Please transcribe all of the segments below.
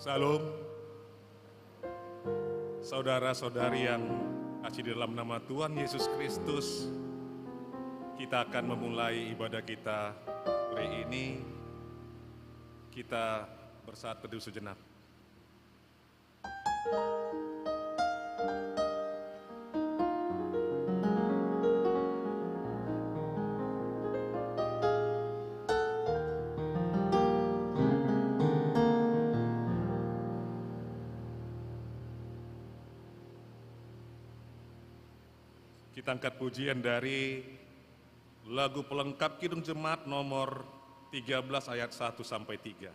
Salam, saudara-saudari yang kasih di dalam nama Tuhan Yesus Kristus. Kita akan memulai ibadah kita sore ini. Kita bersaat teduh sejenak. Kita angkat pujian dari lagu pelengkap Kidung Jemaat nomor 13 ayat 1 sampai 3.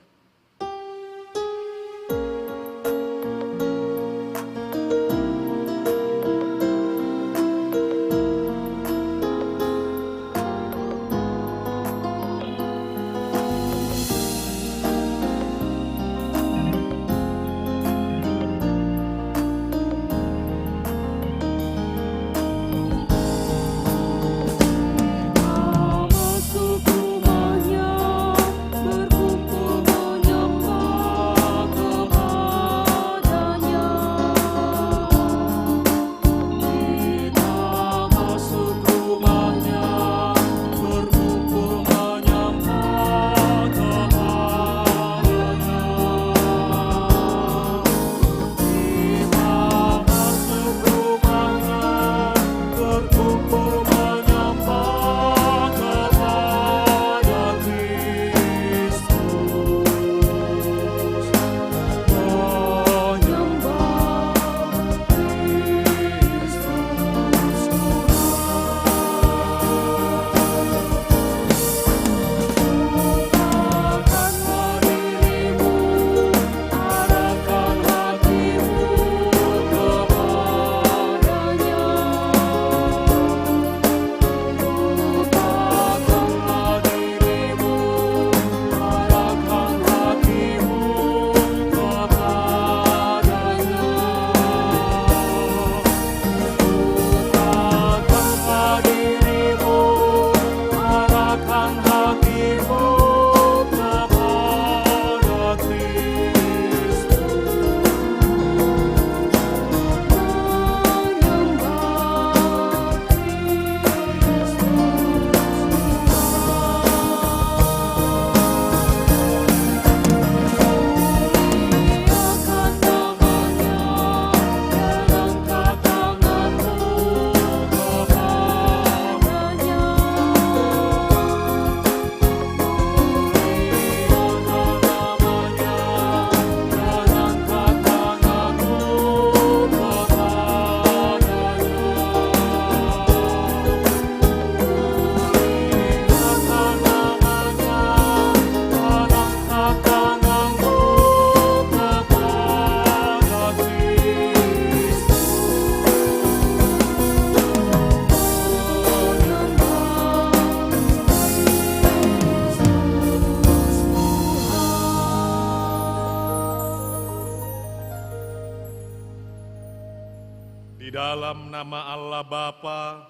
Di dalam nama Allah Bapa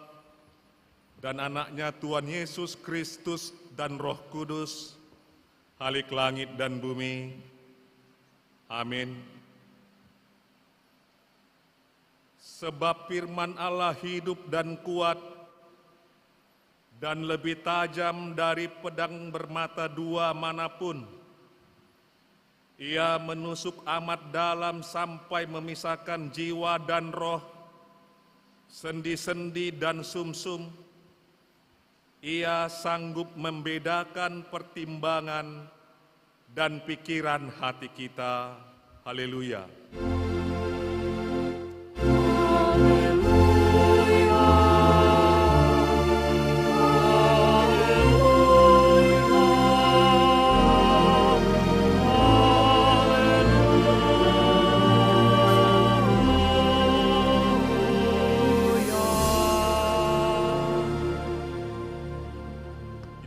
dan anaknya Tuhan Yesus Kristus dan Roh Kudus, Halik langit dan bumi. Amin. Sebab firman Allah hidup dan kuat dan lebih tajam dari pedang bermata dua manapun. Ia menusuk amat dalam sampai memisahkan jiwa dan roh, sendi-sendi dan sumsum. Ia sanggup membedakan pertimbangan dan pikiran hati kita. Haleluya.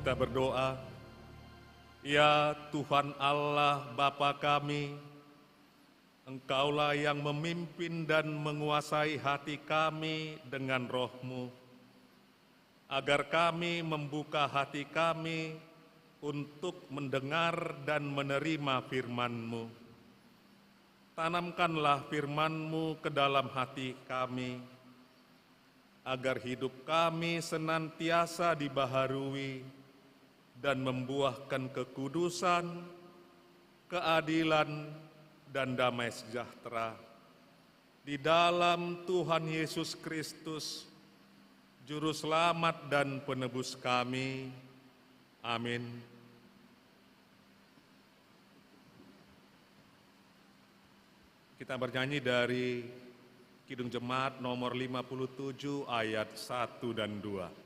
Kita berdoa. Ya Tuhan Allah Bapa kami, Engkaulah yang memimpin dan menguasai hati kami dengan roh-Mu, agar kami membuka hati kami untuk mendengar dan menerima firman-Mu. Tanamkanlah firman-Mu ke dalam hati kami, agar hidup kami senantiasa dibaharui dan membuahkan kekudusan, keadilan, dan damai sejahtera. Di dalam Tuhan Yesus Kristus, Juru Selamat dan Penebus kami. Amin. Kita bernyanyi dari Kidung Jemaat nomor 57 ayat 1 dan 2.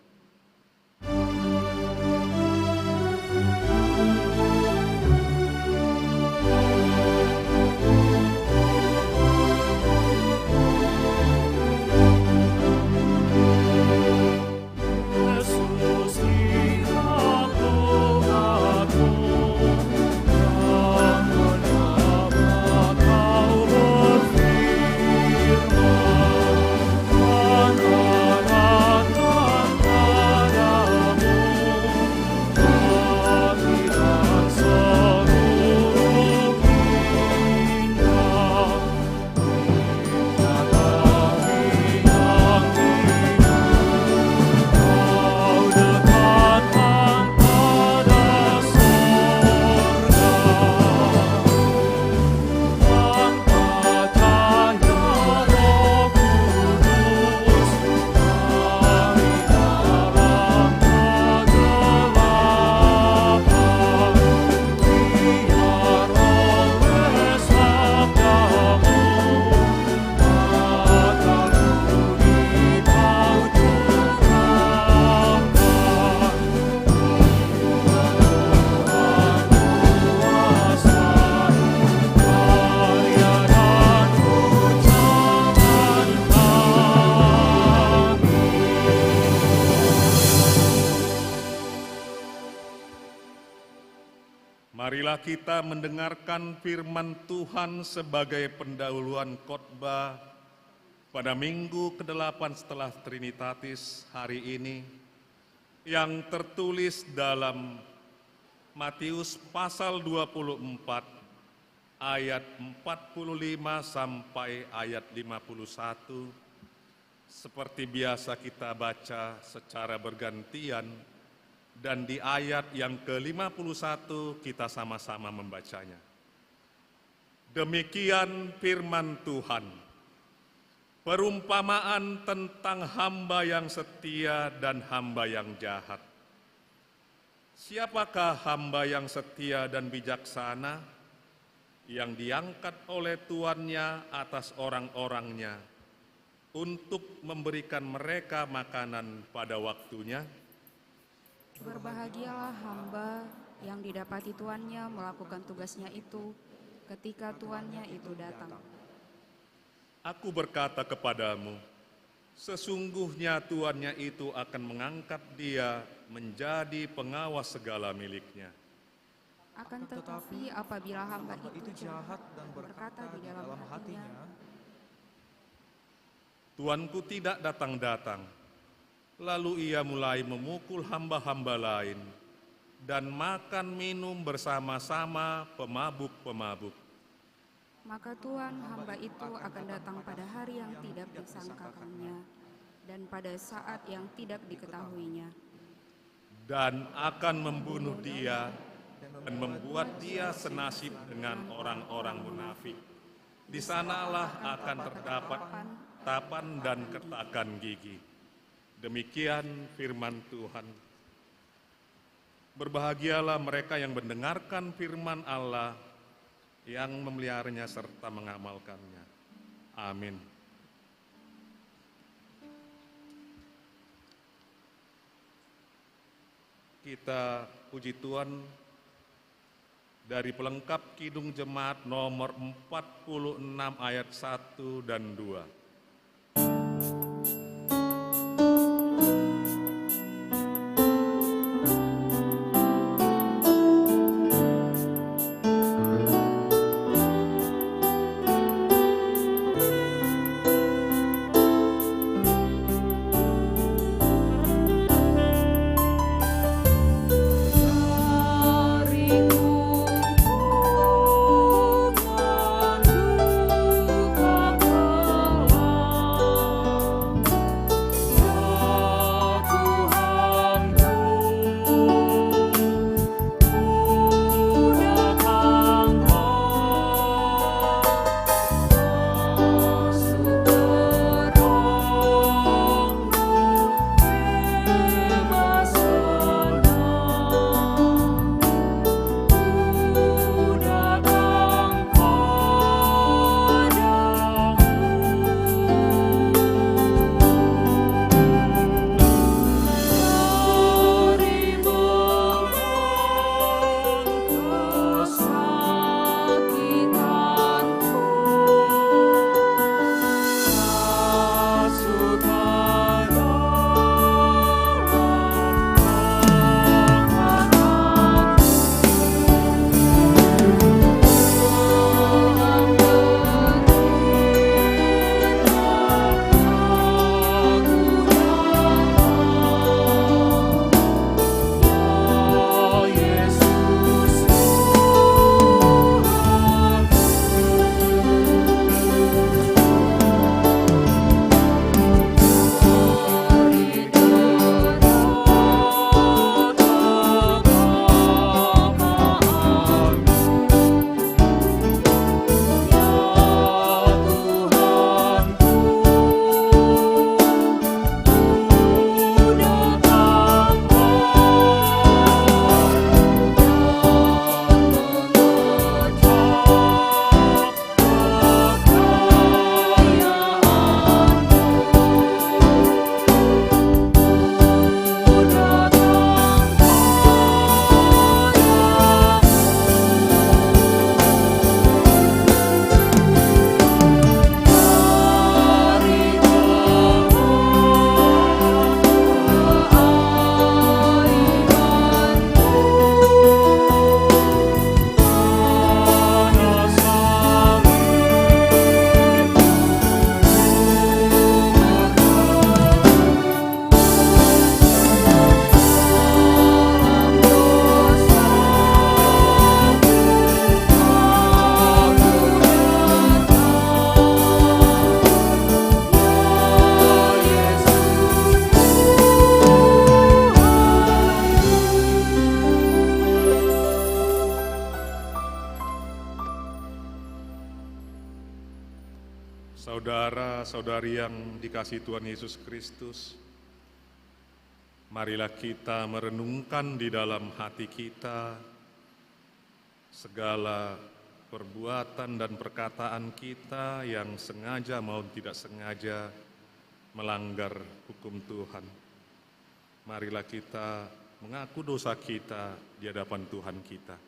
Marilah kita mendengarkan firman Tuhan sebagai pendahuluan khotbah pada minggu ke-8 setelah Trinitatis hari ini, yang tertulis dalam Matius pasal 24 ayat 45 sampai ayat 51. Seperti biasa kita baca secara bergantian, dan di ayat yang ke-51 kita sama-sama membacanya. Demikian firman Tuhan, perumpamaan tentang hamba yang setia dan hamba yang jahat. Siapakah hamba yang setia dan bijaksana, yang diangkat oleh tuannya atas orang-orangnya untuk memberikan mereka makanan pada waktunya? Berbahagialah hamba yang didapati tuannya melakukan tugasnya itu ketika tuannya itu datang. Aku berkata kepadamu, sesungguhnya tuannya itu akan mengangkat dia menjadi pengawas segala miliknya. Akan tetapi apabila hamba itu jahat dan berkata di dalam hatinya, Tuanku tidak datang-datang, lalu ia mulai memukul hamba-hamba lain dan makan minum bersama-sama pemabuk-pemabuk. maka tuan hamba itu akan datang pada hari yang tidak disangkakannya dan pada saat yang tidak diketahuinya, dan akan membunuh dia dan membuat dia senasib dengan orang-orang munafik. Di sanalah akan terdapat tapan dan kertakan gigi. Demikian firman Tuhan. Berbahagialah mereka yang mendengarkan firman Allah, yang memeliharanya serta mengamalkannya. Amin. Kita puji Tuhan dari pelengkap Kidung Jemaat nomor 46 ayat 1 dan 2. Hariku, Tuhan saudara-saudari yang dikasihi Tuhan Yesus Kristus, marilah kita merenungkan di dalam hati kita segala perbuatan dan perkataan kita yang sengaja maupun tidak sengaja melanggar hukum Tuhan. Marilah kita mengaku dosa kita di hadapan Tuhan kita.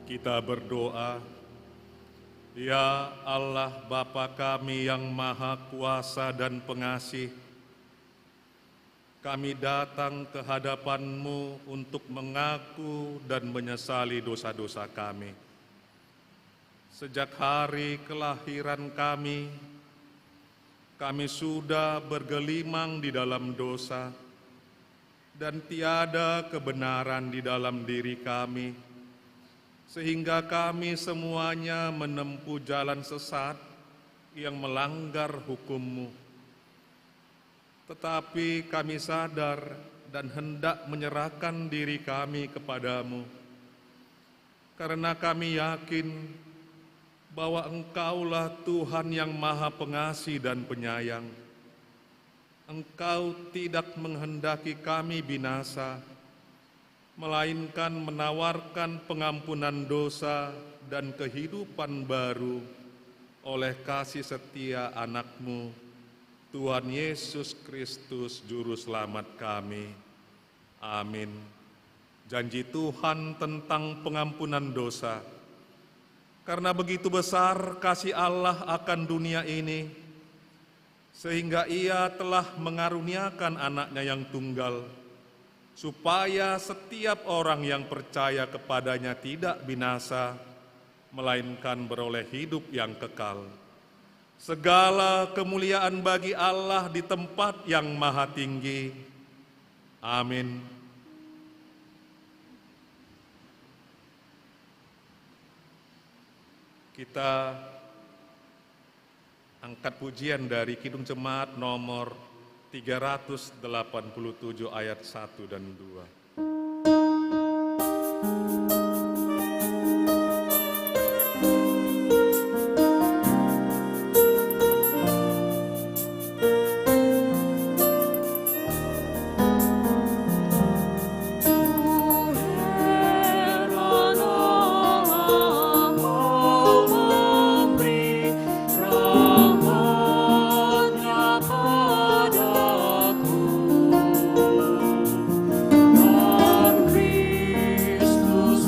Kita berdoa, ya Allah Bapa kami yang Maha Kuasa dan Pengasih, kami datang ke hadapan-Mu untuk mengaku dan menyesali dosa-dosa kami. Sejak hari kelahiran kami sudah bergelimang di dalam dosa, dan tiada kebenaran di dalam diri kami, sehingga kami semuanya menempuh jalan sesat yang melanggar hukum-Mu. Tetapi kami sadar dan hendak menyerahkan diri kami kepadamu, karena kami yakin bahwa Engkaulah Tuhan yang Maha Pengasih dan Penyayang. Engkau tidak menghendaki kami binasa, melainkan menawarkan pengampunan dosa dan kehidupan baru oleh kasih setia anak-Mu, Tuhan Yesus Kristus, Juru Selamat kami. Amin. Janji Tuhan tentang pengampunan dosa. Karena begitu besar kasih Allah akan dunia ini, sehingga Ia telah mengaruniakan anaknya yang tunggal, supaya setiap orang yang percaya kepadanya tidak binasa, melainkan beroleh hidup yang kekal. Segala kemuliaan bagi Allah di tempat yang maha tinggi. Amin. Kita angkat pujian dari Kidung Jemaat nomor 387 ayat 1 dan 2. Kristus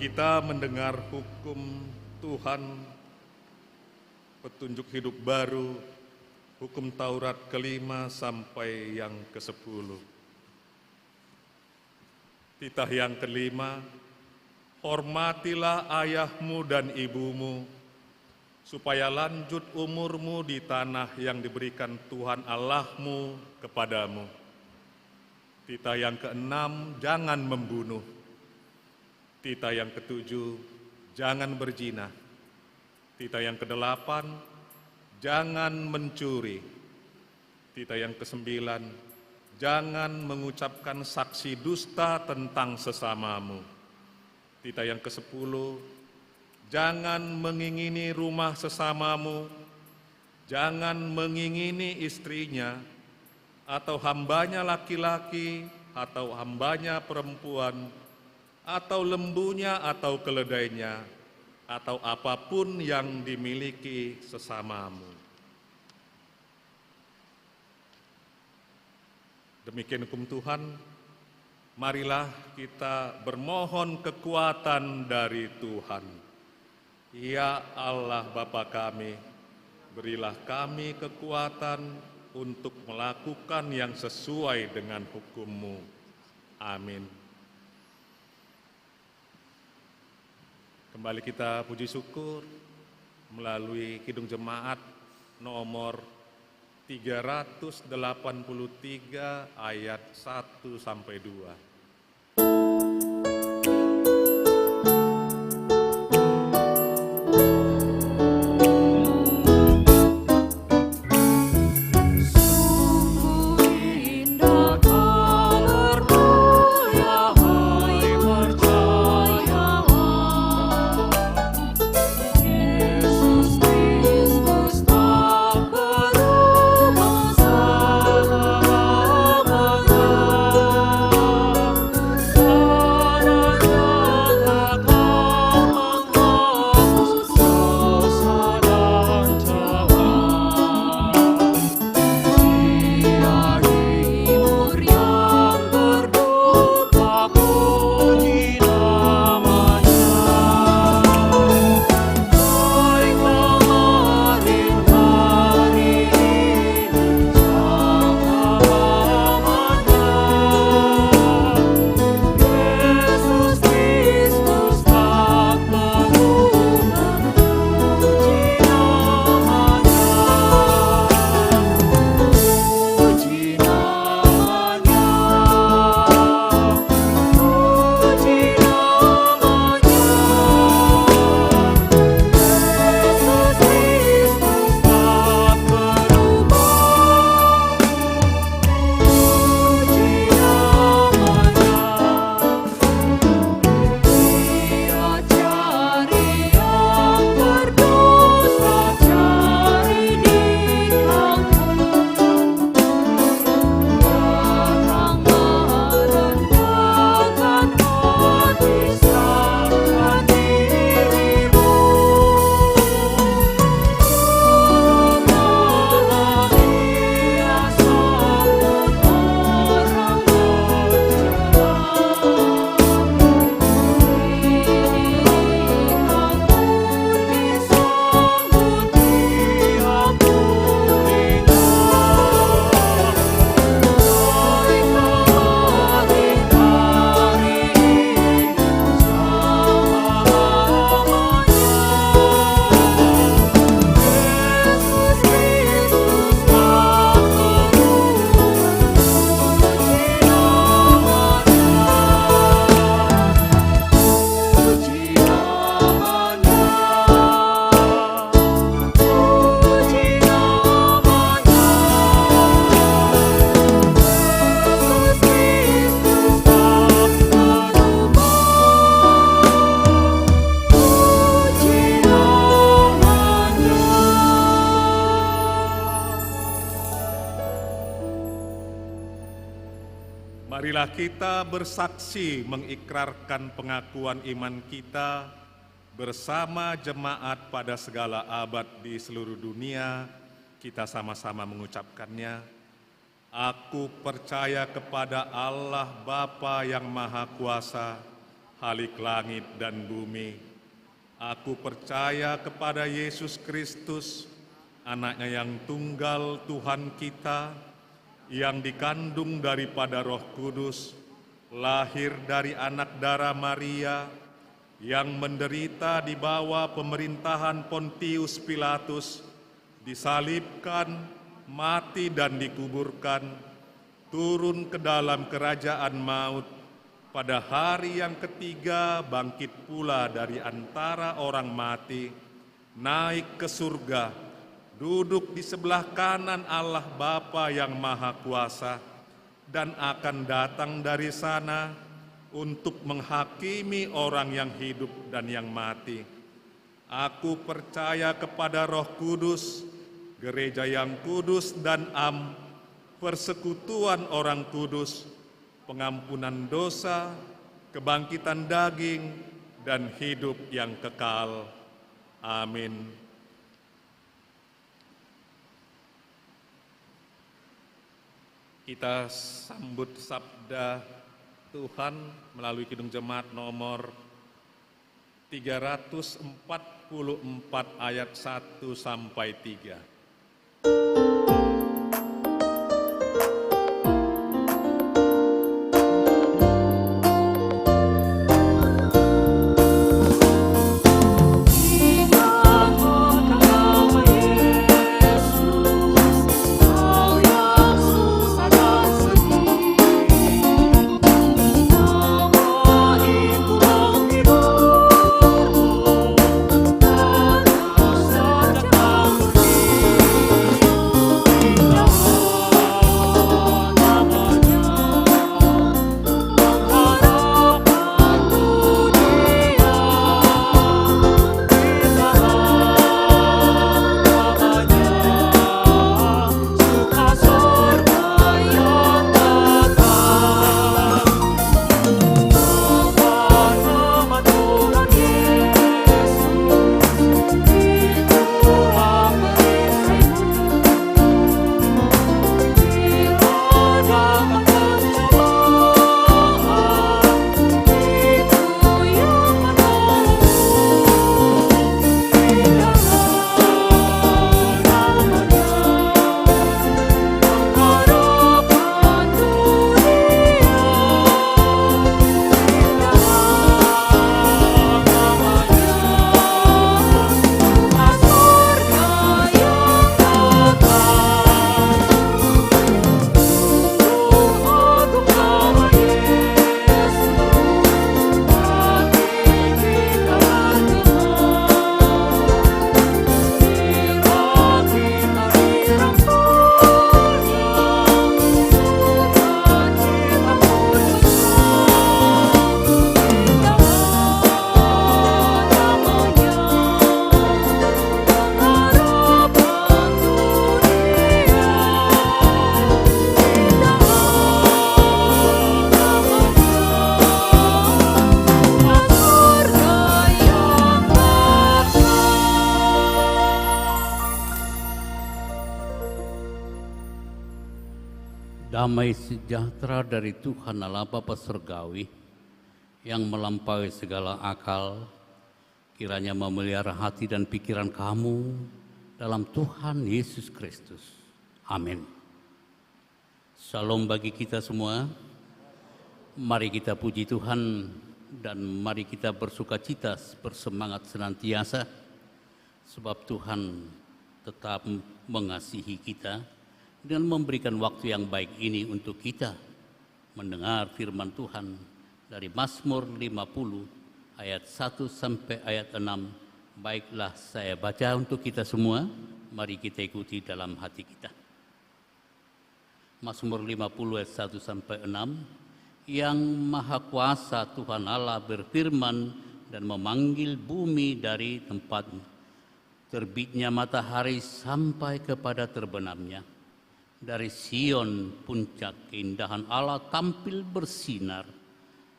kita mendengar hukum Tuhan, petunjuk hidup baru, hukum Taurat ke-5 sampai yang ke-10. Titah yang ke-5, hormatilah ayahmu dan ibumu, supaya lanjut umurmu di tanah yang diberikan Tuhan Allahmu kepadamu. Titah yang ke-6, jangan membunuh. Titah yang ke-7, jangan berzina. Titah yang ke-8, jangan mencuri. Titah yang ke-9, jangan mengucapkan saksi dusta tentang sesamamu. Titah yang ke-10, jangan mengingini rumah sesamamu, jangan mengingini istrinya, atau hambanya laki-laki, atau hambanya perempuan, atau lembunya atau keledainya, atau apapun yang dimiliki sesamamu. Demikian hukum Tuhan, marilah kita bermohon kekuatan dari Tuhan. Ya Allah Bapa kami, berilah kami kekuatan untuk melakukan yang sesuai dengan hukum-Mu. Amin. Kembali kita puji syukur melalui Kidung Jemaat nomor 383 ayat 1 sampai 2. Marilah kita bersaksi mengikrarkan pengakuan iman kita bersama jemaat pada segala abad di seluruh dunia. Kita sama-sama mengucapkannya. Aku percaya kepada Allah Bapa yang Maha Kuasa, Khalik langit dan bumi. Aku percaya kepada Yesus Kristus, Anaknya yang tunggal Tuhan kita, yang dikandung daripada Roh Kudus, lahir dari anak darah Maria, yang menderita di bawah pemerintahan Pontius Pilatus, disalibkan, mati dan dikuburkan, turun ke dalam kerajaan maut, pada hari yang ketiga bangkit pula dari antara orang mati, naik ke surga, duduk di sebelah kanan Allah Bapa yang Maha Kuasa, dan akan datang dari sana untuk menghakimi orang yang hidup dan yang mati. Aku percaya kepada Roh Kudus, gereja yang kudus dan persekutuan orang kudus, pengampunan dosa, kebangkitan daging, dan hidup yang kekal. Amin. Kita sambut sabda Tuhan melalui Kidung Jemaat nomor 344 ayat 1 sampai 3. Damai sejahtera dari Tuhan Allah Bapa Surgawi yang melampaui segala akal, kiranya memelihara hati dan pikiran kamu dalam Tuhan Yesus Kristus. Amin. Salam bagi kita semua. Mari kita puji Tuhan dan mari kita bersukacita, bersemangat senantiasa, sebab Tuhan tetap mengasihi kita dan memberikan waktu yang baik ini untuk kita mendengar firman Tuhan dari Mazmur 50 ayat 1 sampai ayat 6. Baiklah saya baca untuk kita semua, mari kita ikuti dalam hati kita. Mazmur 50 ayat 1 sampai 6. Yang Maha Kuasa Tuhan Allah berfirman dan memanggil bumi dari tempat terbitnya matahari sampai kepada terbenamnya. Dari Sion puncak keindahan Allah tampil bersinar.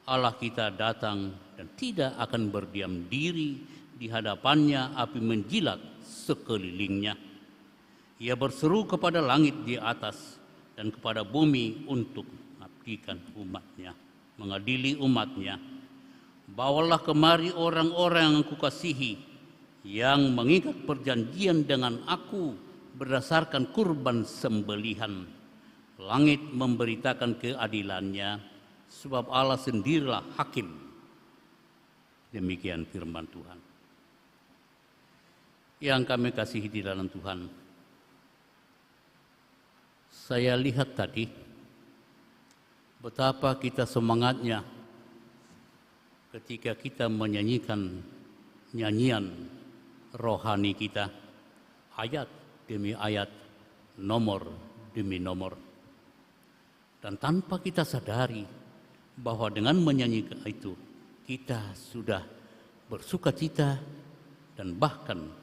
Allah kita datang dan tidak akan berdiam diri, di hadapannya api menjilat sekelilingnya. Ia berseru kepada langit di atas dan kepada bumi untuk mengabdikan umatnya, mengadili umatnya. Bawalah kemari orang-orang yang kukasihi, yang mengikat perjanjian dengan aku berdasarkan kurban sembelihan. Langit memberitakan keadilannya, sebab Allah sendirilah hakim. Demikian firman Tuhan. Yang kami kasihi di dalam Tuhan, saya lihat tadi betapa kita semangatnya ketika kita menyanyikan nyanyian rohani kita, ayat demi ayat, nomor demi nomor. Dan tanpa kita sadari bahwa dengan menyanyikan itu, kita sudah bersukacita dan bahkan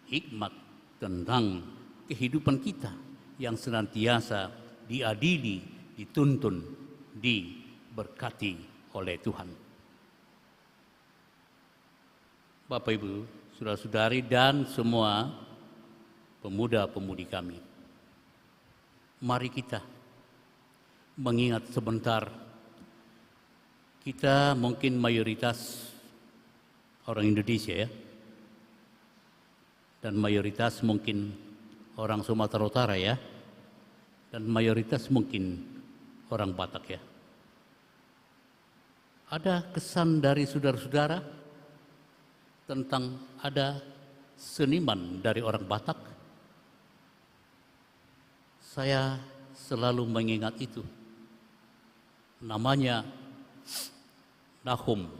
hikmat tentang kehidupan kita yang senantiasa diadili, dituntun, diberkati oleh Tuhan. Bapak Ibu, saudara-saudari dan semua pemuda-pemudi kami, mari kita mengingat sebentar. Kita mungkin mayoritas orang Indonesia ya, dan mayoritas mungkin orang Sumatera Utara ya, dan mayoritas mungkin orang Batak ya. Ada kesan dari saudara-saudara tentang ada seniman dari orang Batak? Saya selalu mengingat itu. Namanya Nahum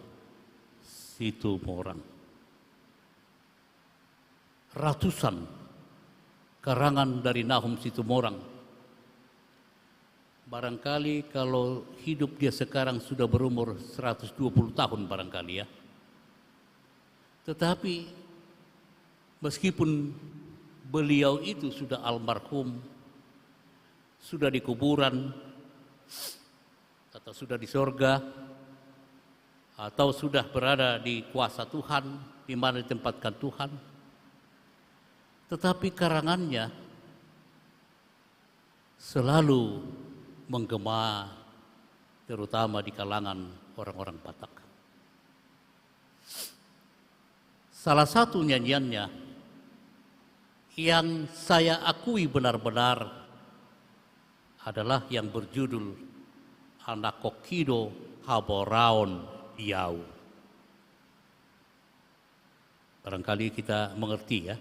Situmorang. Ratusan karangan dari Nahum Situmorang. Barangkali kalau hidup dia sekarang sudah berumur 120 tahun barangkali ya. Tetapi meskipun beliau itu sudah almarhum, sudah di kuburan, atau sudah di sorga, atau sudah berada di kuasa Tuhan, di mana ditempatkan Tuhan, tetapi karangannya selalu menggema, terutama di kalangan orang-orang Batak. Salah satu nyanyiannya yang saya akui benar-benar adalah yang berjudul Anak Kokido Haboraon Diau. Barangkali kita mengerti ya.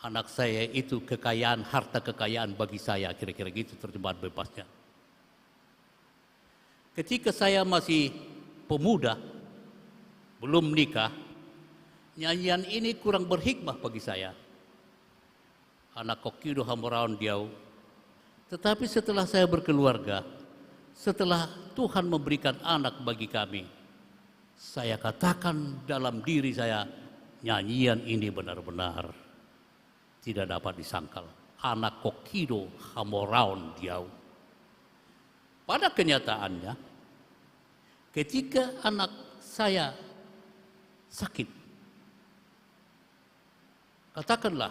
Anak saya itu kekayaan, harta kekayaan bagi saya, kira-kira gitu terjemahan bebasnya. Ketika saya masih pemuda, belum menikah, nyanyian ini kurang berhikmah bagi saya. Anak Kokido Haboraon Diau. Tetapi setelah saya berkeluarga, setelah Tuhan memberikan anak bagi kami, saya katakan dalam diri saya, nyanyian ini benar-benar tidak dapat disangkal. Anak Kokido Haboraon Diau. Pada kenyataannya, ketika anak saya sakit, katakanlah,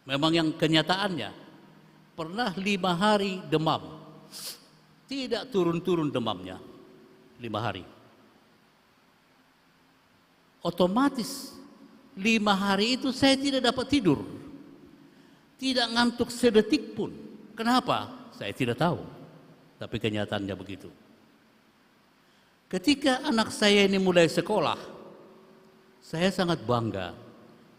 memang yang kenyataannya, pernah 5 hari demam, tidak turun-turun demamnya, 5 hari. Otomatis 5 hari itu saya tidak dapat tidur, tidak ngantuk sedetik pun. Kenapa? Saya tidak tahu, tapi kenyataannya begitu. Ketika anak saya ini mulai sekolah, saya sangat bangga,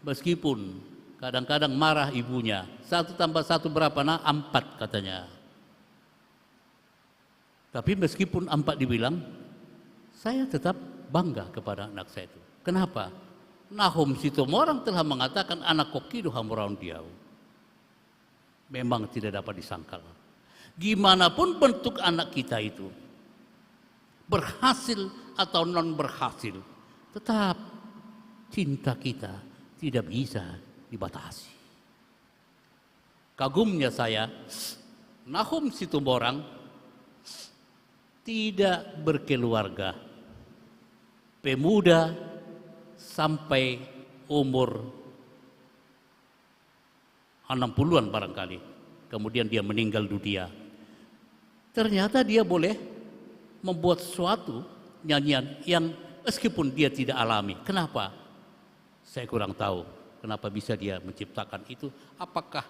meskipun kadang-kadang marah ibunya, 1 tambah 1 berapa? 4 katanya. Tapi meskipun 4 dibilang, saya tetap bangga kepada anak saya itu. Kenapa? Nahum Situmorang telah mengatakan anak Kokido Haboraon Diau. Memang tidak dapat disangkal. Gimana pun bentuk anak kita itu, berhasil atau non berhasil, tetap cinta kita tidak bisa dibatasi. Kagumnya saya, Nahum Situmorang tidak berkeluarga, pemuda sampai umur 60-an barangkali. Kemudian dia meninggal dunia. Ternyata dia boleh membuat suatu nyanyian yang meskipun dia tidak alami. Kenapa? Saya kurang tahu kenapa bisa dia menciptakan itu. Apakah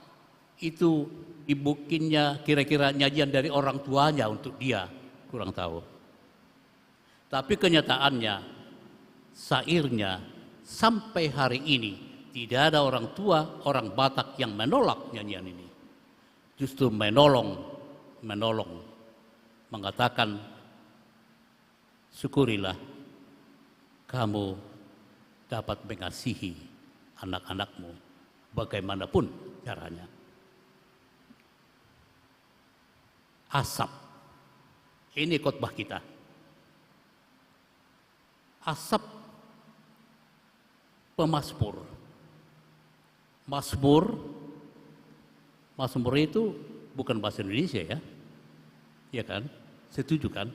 itu dibikinnya kira-kira nyanyian dari orang tuanya untuk dia? Kurang tahu. Tapi kenyataannya, syairnya sampai hari ini tidak ada orang tua, orang Batak yang menolak nyanyian ini. Justru menolong, mengatakan, syukurilah kamu dapat mengasihi anak-anakmu bagaimanapun caranya. Asap, ini khotbah kita. Asap pemazmur. Mazmur itu bukan bahasa Indonesia ya. Ya kan? Setuju kan?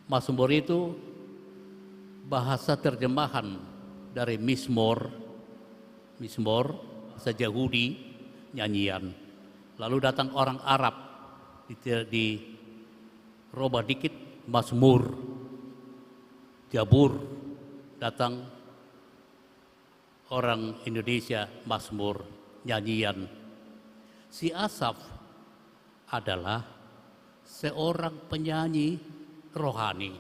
Mazmur itu bahasa terjemahan dari Mizmor, bahasa Yahudi, nyanyian. Lalu datang orang Arab, di robah dikit, Mazmur, Jabur, datang orang Indonesia, Mazmur, nyanyian. Si Asaf adalah seorang penyanyi rohani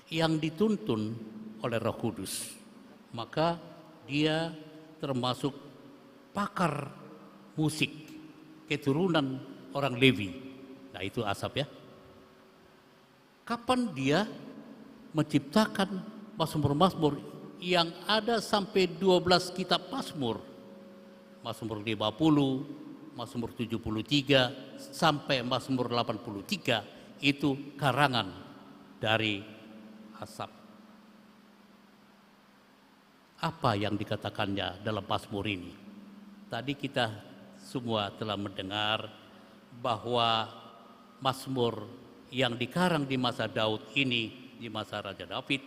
yang dituntun oleh Roh Kudus. Maka dia termasuk pakar musik keturunan orang Lewi. Nah, itu Asaf ya. Kapan dia menciptakan mazmur-mazmur yang ada sampai 12 kitab mazmur. Mazmur 50, Mazmur 73, sampai Mazmur 83 itu karangan dari Asaf. Apa yang dikatakannya dalam Mazmur ini? Tadi kita semua telah mendengar bahwa Mazmur yang dikarang di masa Daud ini, di masa Raja David,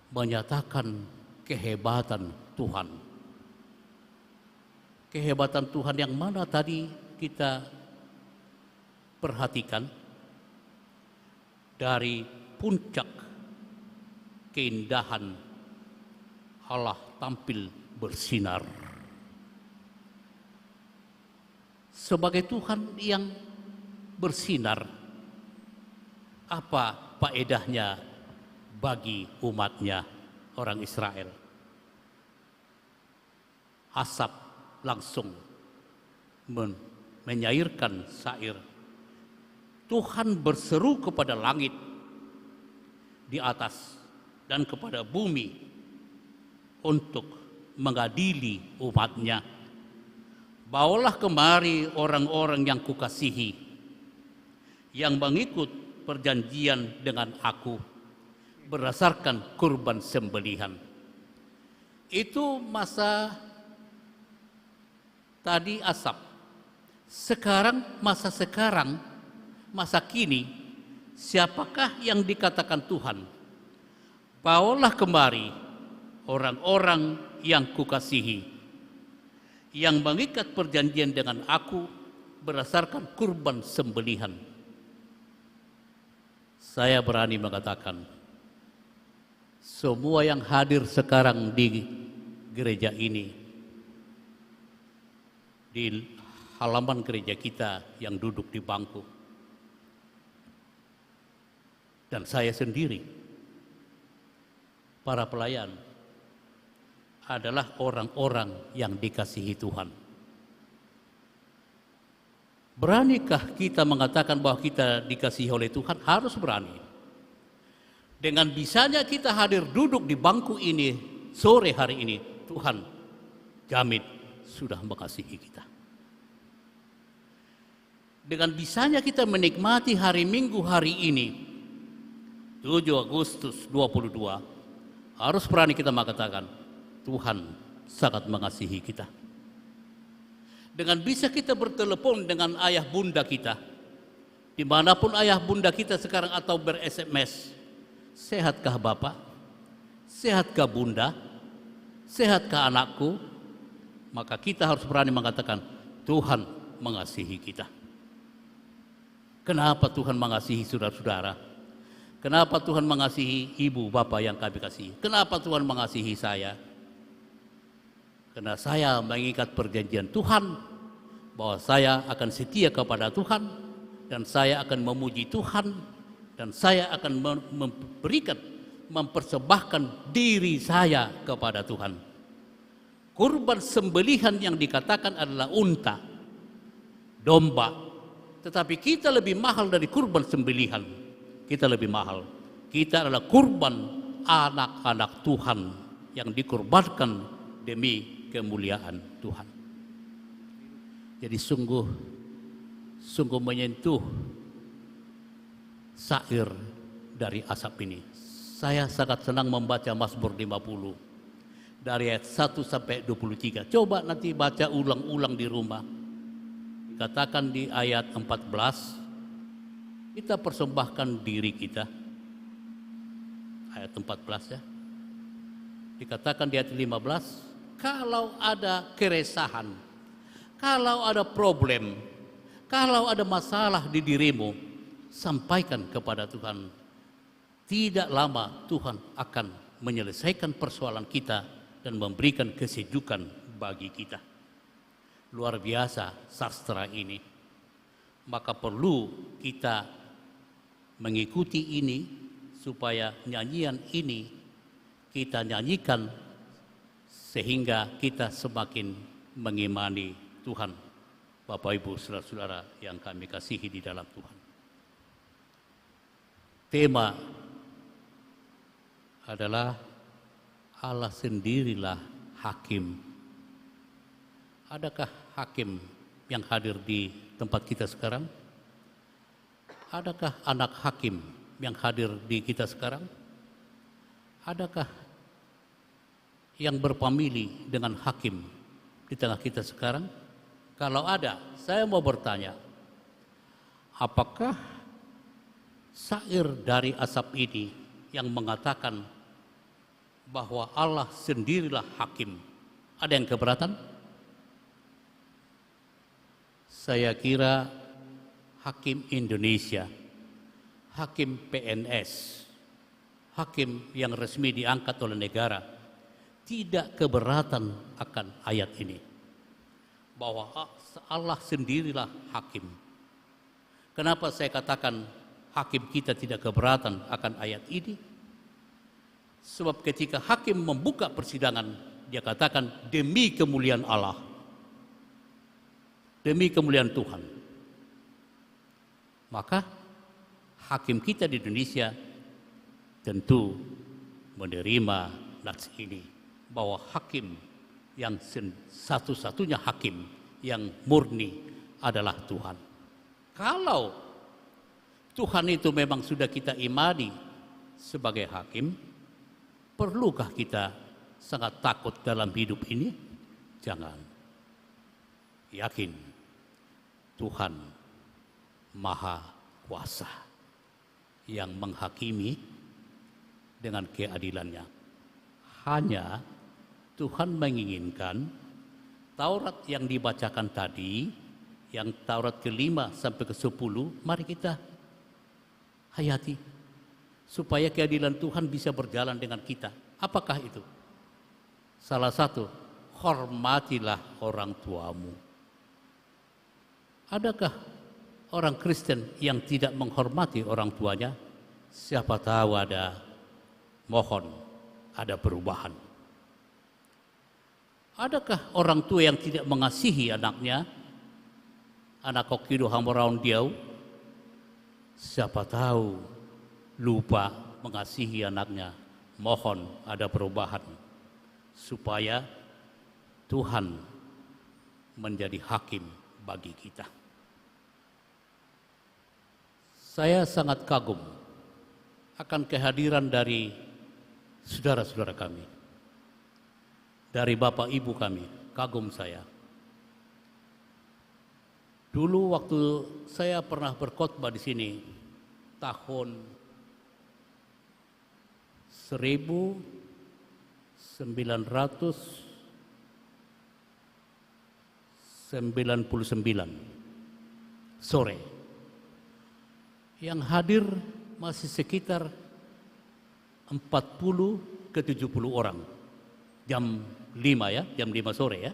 menyatakan kehebatan Tuhan. Kehebatan Tuhan yang mana tadi kita perhatikan dari puncak keindahan Allah tampil bersinar. Sebagai Tuhan yang bersinar, apa faedahnya bagi umatnya orang Israel? Asap langsung menyairkan syair. Tuhan berseru kepada langit di atas dan kepada bumi untuk mengadili umatnya. Bawalah kemari orang-orang yang kukasihi, yang mengikut perjanjian dengan aku berdasarkan kurban sembelihan. Itu masa tadi Asap. Sekarang, masa kini, siapakah yang dikatakan Tuhan? Bawalah kemari orang-orang yang kukasihi, yang mengikat perjanjian dengan aku berdasarkan kurban sembelihan. Saya berani mengatakan, semua yang hadir sekarang di gereja ini, di halaman gereja kita yang duduk di bangku, dan saya sendiri, para pelayan, adalah orang-orang yang dikasihi Tuhan. Beranikah kita mengatakan bahwa kita dikasihi oleh Tuhan? Harus berani. Dengan bisanya kita hadir duduk di bangku ini sore hari ini, Tuhan jamin sudah mengasihi kita. Dengan bisanya kita menikmati hari Minggu hari ini, 7 Agustus 22, harus berani kita mengatakan, Tuhan sangat mengasihi kita. Dengan bisa kita bertelepon dengan ayah bunda kita, dimanapun ayah bunda kita sekarang, atau ber-SMS, sehatkah Bapak? Sehatkah Bunda? Sehatkah anakku? Maka kita harus berani mengatakan, Tuhan mengasihi kita. Kenapa Tuhan mengasihi saudara-saudara? Kenapa Tuhan mengasihi ibu bapak yang kami kasihi? Kenapa Tuhan mengasihi saya? Karena saya mengikat perjanjian Tuhan bahwa saya akan setia kepada Tuhan dan saya akan memuji Tuhan dan saya akan mempersembahkan diri saya kepada Tuhan. Kurban sembelihan yang dikatakan adalah unta, domba, tetapi kita lebih mahal dari kurban sembelihan. Kita lebih mahal. Kita adalah kurban anak-anak Tuhan yang dikorbankan demi kemuliaan Tuhan. Jadi sungguh menyentuh syair dari asap ini. Saya sangat senang membaca Mazmur 50 dari ayat 1 sampai 23. Coba nanti baca ulang-ulang di rumah. Dikatakan di ayat 14, kita persembahkan diri kita. Ayat 14 ya. Dikatakan di ayat 15, kalau ada keresahan, kalau ada problem, kalau ada masalah di dirimu, sampaikan kepada Tuhan. Tidak lama Tuhan akan menyelesaikan persoalan kita dan memberikan kesejukan bagi kita. Luar biasa sastra ini. Maka perlu kita mengikuti ini supaya nyanyian ini kita nyanyikan sehingga kita semakin mengimani Tuhan. Bapak Ibu saudara-saudara yang kami kasihi di dalam Tuhan. Tema adalah Allah sendirilah hakim. Adakah hakim yang hadir di tempat kita sekarang? Adakah anak hakim yang hadir di kita sekarang? Adakah yang berpamili dengan hakim di tengah kita sekarang? Kalau ada, saya mau bertanya, apakah syair dari asap ini yang mengatakan bahwa Allah sendirilah hakim, ada yang keberatan? Saya kira hakim Indonesia, hakim PNS, hakim yang resmi diangkat oleh negara, tidak keberatan akan ayat ini. Bahwa Allah sendirilah hakim. Kenapa saya katakan hakim kita tidak keberatan akan ayat ini? Sebab ketika hakim membuka persidangan, dia katakan demi kemuliaan Allah, demi kemuliaan Tuhan. Maka hakim kita di Indonesia tentu menerima nats ini bahwa hakim yang satu-satunya hakim yang murni adalah Tuhan. Kalau Tuhan itu memang sudah kita imani sebagai hakim, perlukah kita sangat takut dalam hidup ini? Jangan. Yakin Tuhan Maha Kuasa yang menghakimi dengan keadilannya. Hanya Tuhan menginginkan Taurat yang dibacakan tadi, yang Taurat ke-5 sampai ke-10, mari kita hayati supaya keadilan Tuhan bisa berjalan dengan kita. Apakah itu? Salah satu, hormatilah orang tuamu. Adakah orang Kristen yang tidak menghormati orang tuanya? Siapa tahu mohon ada perubahan. Adakah orang tua yang tidak mengasihi anaknya? Anak kokido hamuraun diau. Siapa tahu lupa mengasihi anaknya. Mohon ada perubahan supaya Tuhan menjadi hakim bagi kita. Saya sangat kagum akan kehadiran dari saudara-saudara kami, dari bapak ibu kami, kagum saya. Dulu waktu saya pernah berkhotbah di sini tahun 1999 sore. Yang hadir masih sekitar 40 ke 70 orang. Jam 5 ya, jam 5 sore ya.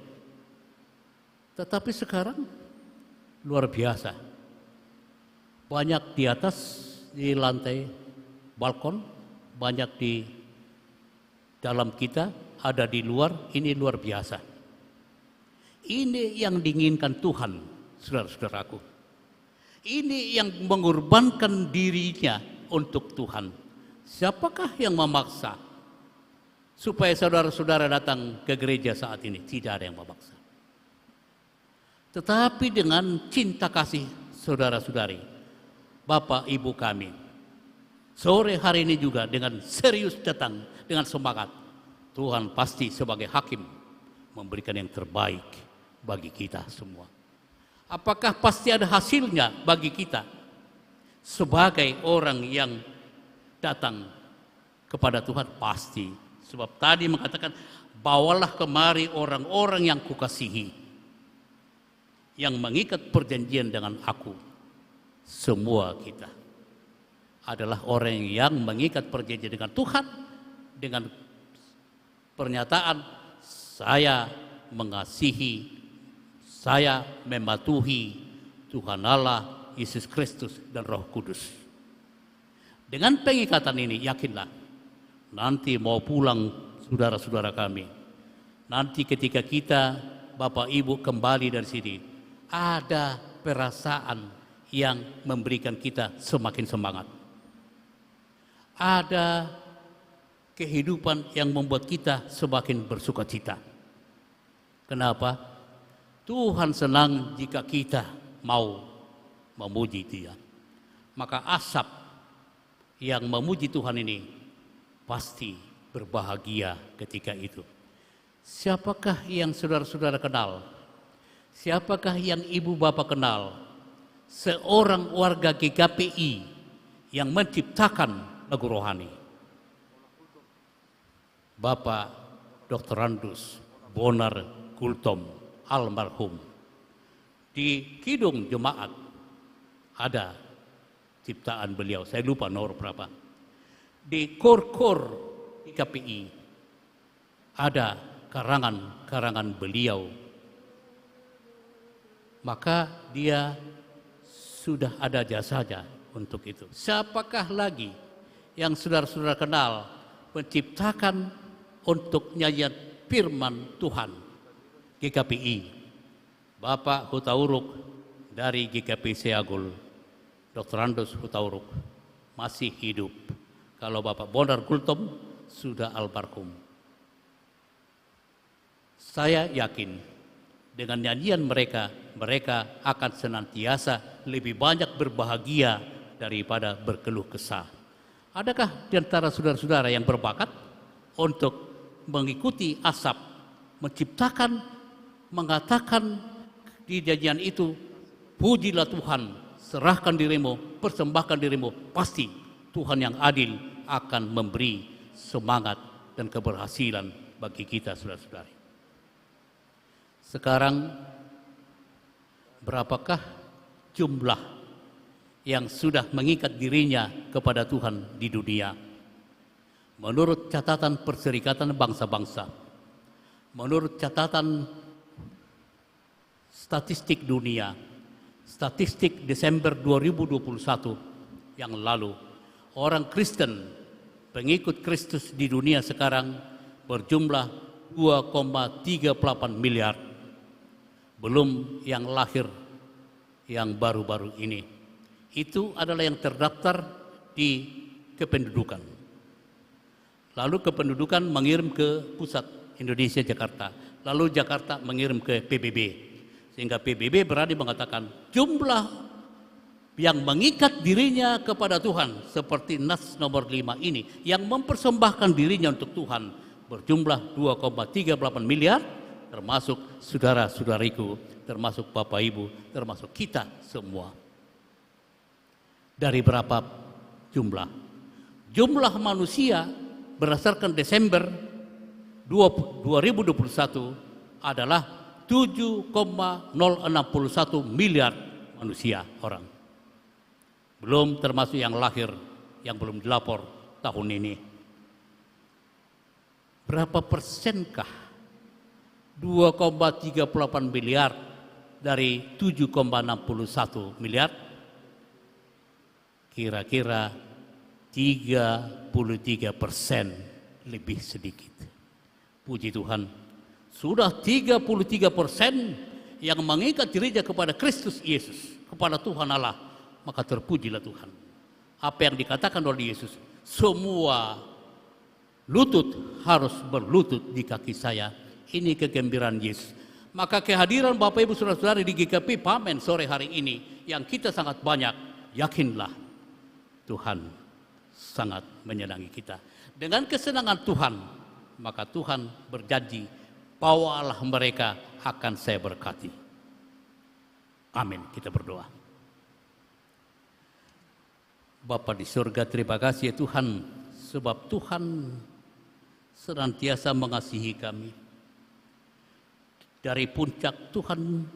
Tetapi sekarang luar biasa. Banyak di atas, di lantai balkon, banyak di dalam kita, ada di luar, ini luar biasa. Ini yang diinginkan Tuhan, saudara-saudaraku. Ini yang mengorbankan dirinya untuk Tuhan. Siapakah yang memaksa supaya saudara-saudara datang ke gereja saat ini? Tidak ada yang memaksa. Tetapi dengan cinta kasih saudara-saudari, Bapak Ibu kami, sore hari ini juga dengan serius datang, dengan semangat. Tuhan pasti sebagai hakim memberikan yang terbaik bagi kita semua. Apakah pasti ada hasilnya bagi kita sebagai orang yang datang kepada Tuhan? Pasti. Sebab tadi mengatakan, bawalah kemari orang-orang yang kukasihi, yang mengikat perjanjian dengan aku. Semua kita adalah orang yang mengikat perjanjian dengan Tuhan, dengan pernyataan, saya mengasihi, saya mematuhi Tuhan Allah, Yesus Kristus, dan Roh Kudus. Dengan pengikatan ini, yakinlah, nanti mau pulang saudara-saudara kami, nanti ketika kita, Bapak Ibu kembali dari sini, ada perasaan yang memberikan kita semakin semangat. Ada kehidupan yang membuat kita semakin bersukacita. Kenapa? Tuhan senang jika kita mau memuji Dia. Maka asap yang memuji Tuhan ini pasti berbahagia ketika itu. Siapakah yang saudara-saudara kenal? Siapakah yang ibu bapak kenal? Seorang warga GKPI yang menciptakan lagu rohani. Bapak Dr. Randus Bonar Gultom almarhum. Di Kidung Jemaat ada ciptaan beliau, saya lupa nomor berapa. Di kor-kor GKPI ada karangan-karangan beliau. Maka dia sudah ada jasanya untuk itu. Siapakah lagi yang saudara-saudara kenal menciptakan untuk nyanyian firman Tuhan? GKPI, Bapak Hutauruk dari GKPI Seagul, Dr. Randus Hutauruk masih hidup. Kalau Bapak Bonar Gultom sudah almarhum. Saya yakin dengan nyanyian mereka, mereka akan senantiasa lebih banyak berbahagia daripada berkeluh kesah. Adakah di antara saudara-saudara yang berbakat untuk mengikuti asap, menciptakan, mengatakan di nyanyian itu, pujilah Tuhan, serahkan dirimu, persembahkan dirimu, pasti Tuhan yang adil akan memberi semangat dan keberhasilan bagi kita, saudara-saudari. Sekarang berapakah jumlah yang sudah mengikat dirinya kepada Tuhan di dunia? Menurut catatan Perserikatan Bangsa-Bangsa, menurut catatan statistik dunia, statistik Desember 2021 yang lalu, orang Kristen, pengikut Kristus di dunia sekarang berjumlah 2,38 miliar. Belum yang lahir yang baru-baru ini. Itu adalah yang terdaftar di kependudukan. Lalu kependudukan mengirim ke pusat Indonesia Jakarta. Lalu Jakarta mengirim ke PBB. Sehingga PBB berani mengatakan jumlah yang mengikat dirinya kepada Tuhan seperti Nas nomor 5 ini, yang mempersembahkan dirinya untuk Tuhan berjumlah 2,38 miliar, termasuk saudara-saudariku, termasuk Bapak Ibu, termasuk kita semua. Dari berapa jumlah? Jumlah manusia berdasarkan Desember 2021 adalah 7,061 miliar manusia orang. Belum termasuk yang lahir, yang belum dilapor tahun ini. Berapa persenkah 2,38 miliar dari 7,61 miliar? Kira-kira 33% lebih sedikit. Puji Tuhan, sudah 33% yang mengikat dirinya kepada Kristus Yesus, kepada Tuhan Allah, maka terpujilah Tuhan. Apa yang dikatakan oleh Yesus, semua lutut harus berlutut di kaki saya. Ini kegembiraan Yesus. Maka kehadiran Bapak Ibu Saudara-saudari di GKP Pamen sore hari ini yang kita sangat banyak, yakinlah Tuhan sangat menyenangi kita. Dengan kesenangan Tuhan, maka Tuhan berjanji, bawalah mereka akan saya berkati. Amin. Kita berdoa. Bapa di surga, terima kasih ya Tuhan, sebab Tuhan senantiasa mengasihi kami. Dari puncak Tuhan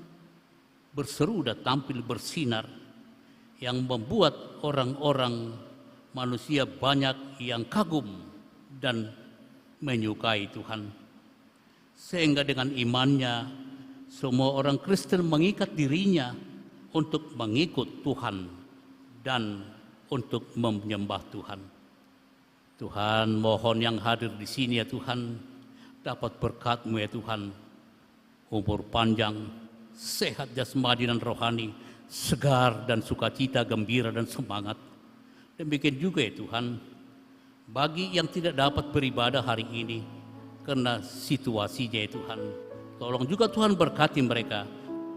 berseru dan tampil bersinar, yang membuat orang-orang manusia banyak yang kagum dan menyukai Tuhan. Sehingga dengan imannya, semua orang Kristen mengikat dirinya untuk mengikut Tuhan dan untuk menyembah Tuhan. Tuhan, mohon yang hadir di sini ya Tuhan, dapat berkat-Mu ya Tuhan, umur panjang, sehat jasmani dan rohani, segar dan sukacita, gembira dan semangat. Demikian juga ya Tuhan, bagi yang tidak dapat beribadah hari ini karena situasinya ya Tuhan, tolong juga Tuhan berkati mereka.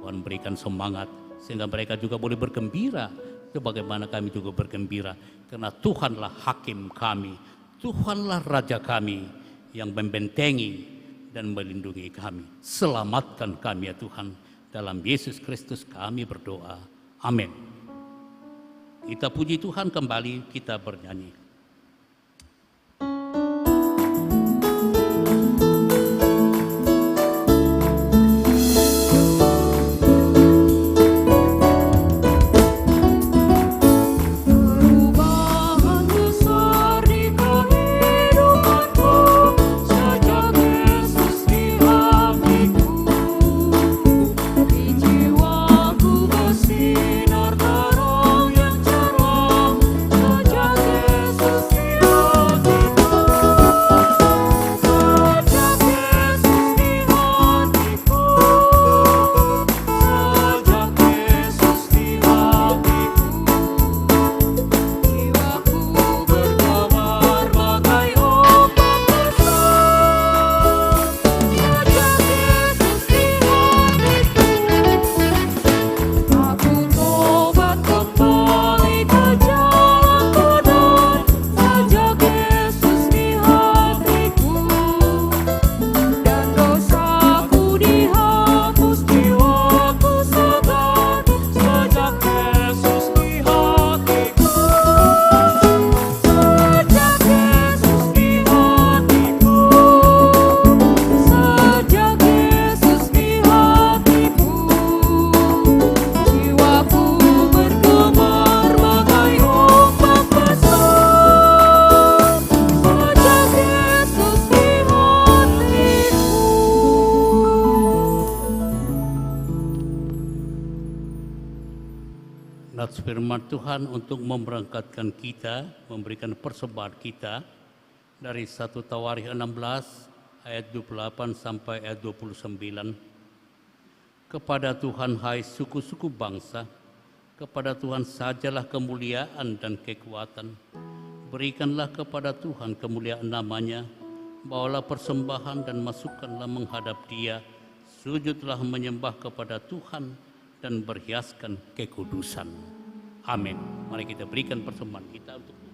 Tuhan berikan semangat sehingga mereka juga boleh bergembira sebagaimana kami juga bergembira, karena Tuhanlah hakim kami, Tuhanlah raja kami yang membentengi dan melindungi kami. Selamatkan kami ya Tuhan, dalam Yesus Kristus kami berdoa. Amin. Kita puji Tuhan, kembali kita bernyanyi. Firman Tuhan untuk memberangkatkan kita, memberikan persembahan kita dari 1 Tawarikh 16 ayat 28 sampai ayat 29. Kepada Tuhan hai suku-suku bangsa, kepada Tuhan sajalah kemuliaan dan kekuatan. Berikanlah kepada Tuhan kemuliaan namanya, bawalah persembahan dan masukkanlah menghadap Dia, sujudlah menyembah kepada Tuhan dan berhiaskan kekudusan. Amin. Mari kita berikan persembahan kita untuk Tuhan.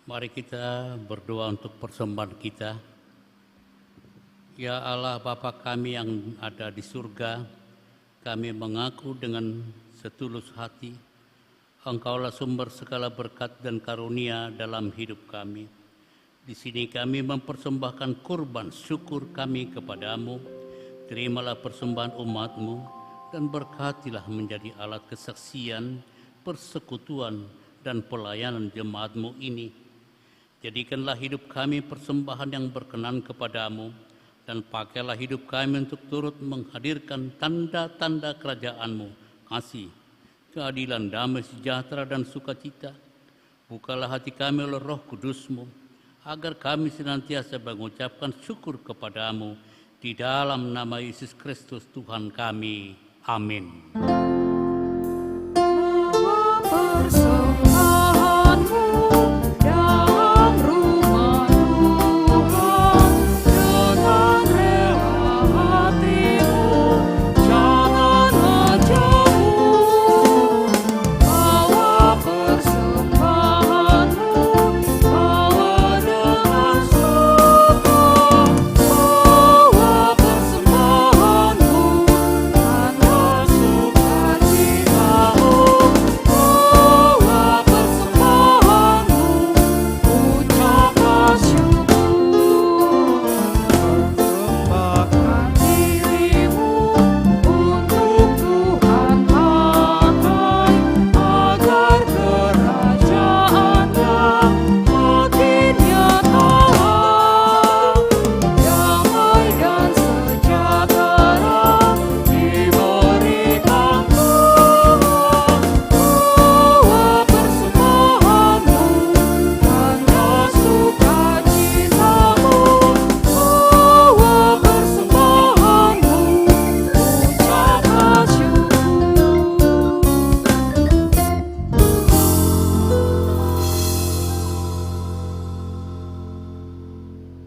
Mari kita berdoa untuk persembahan kita. Ya Allah Bapa kami yang ada di surga, kami mengaku dengan setulus hati, Engkaulah sumber segala berkat dan karunia dalam hidup kami. Di sini kami mempersembahkan kurban syukur kami kepadamu. Terimalah persembahan umat-Mu dan berkatilah menjadi alat kesaksian, persekutuan, dan pelayanan jemaat-Mu ini. Jadikanlah hidup kami persembahan yang berkenan kepadamu, dan pakailah hidup kami untuk turut menghadirkan tanda-tanda kerajaan-Mu, kasih, keadilan, damai, sejahtera, dan sukacita. Bukalah hati kami oleh Roh Kudus-Mu, agar kami senantiasa mengucapkan syukur kepadamu, di dalam nama Yesus Kristus Tuhan kami. Amin.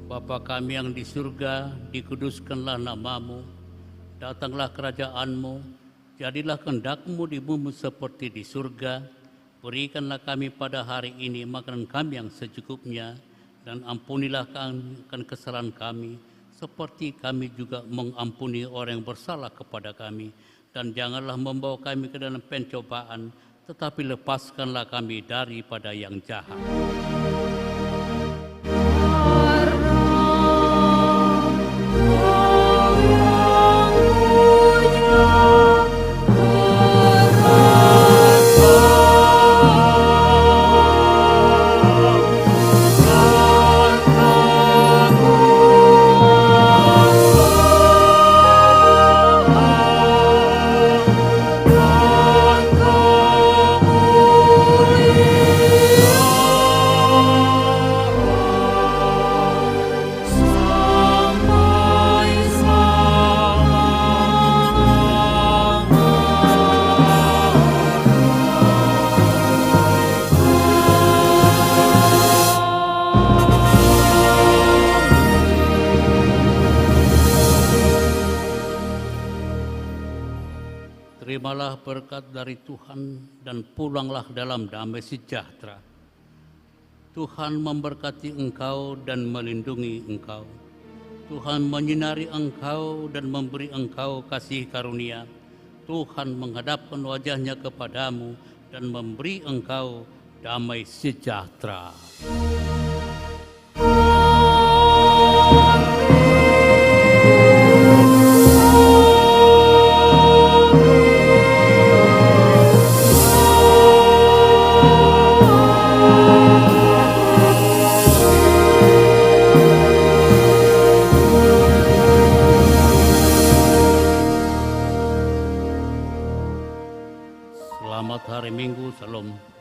Bapa kami yang di surga, dikuduskanlah nama-Mu, datanglah kerajaan-Mu, jadilah kehendak-Mu di bumi seperti di surga. Berikanlah kami pada hari ini makanan kami yang secukupnya, dan ampunilah akan kesalahan kami, seperti kami juga mengampuni orang yang bersalah kepada kami. Dan janganlah membawa kami ke dalam pencobaan, tetapi lepaskanlah kami daripada yang jahat. Terimalah berkat dari Tuhan dan pulanglah dalam damai sejahtera. Tuhan memberkati engkau dan melindungi engkau. Tuhan menyinari engkau dan memberi engkau kasih karunia. Tuhan menghadapkan wajahnya kepadamu dan memberi engkau damai sejahtera. Selamat hari Minggu, Salam.